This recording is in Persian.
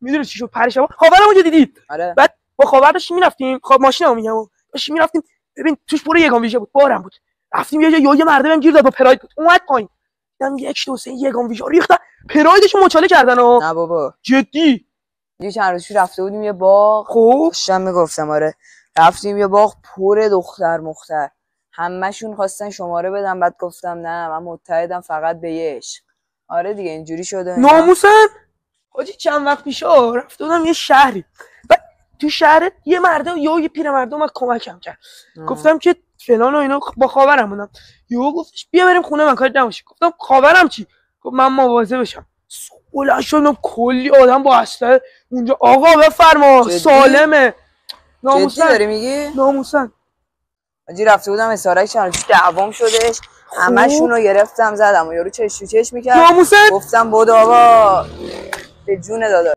میدونی چی شد پریشب خاورم اونجا دیدید آره. بعد با خاور داشتیم میرفتیم خب ماشینمو میگم داشتیم میرفتیم ببین توش برو یگان ویژه بود بارم بود رفتیم یه مرده بهم گیر داد با پراید بود اومد پایین دیدم 1 2 3 یگان ویژه ریختن پرایدشو مچاله کردن نه بابا جدی یه چند روزی رفته بودیم یه باغ خب داشتم میگفتم آره رفتیم یه باغ پر دختر مختر همه‌شون خواستن شماره بدم بعد گفتم نه من متحدم فقط به یه عشق آره دیگه اینجوری شده ناموسن حاجی چند وقت پیش رفته بودم یه شهری بعد تو شهر یه مرده یه پیرمرد اومد کمکم کرد گفتم که فلان و اینا با خاورم بودم یهو گفتش بیا بریم خونه من کاری نباشه گفتم خاورم چی گفت من مواظب بشم بلند شدم کلی آدم با اسلحه اونجا آقا بفرما سالمه ناموسن داری میگی ناموسن حاجی رفته بودم اسارک چند دعوام شدش همشون رو گرفتم زدم و یارو چش تو چش میکرد ناموسن گفتم بود آقا به جون داداش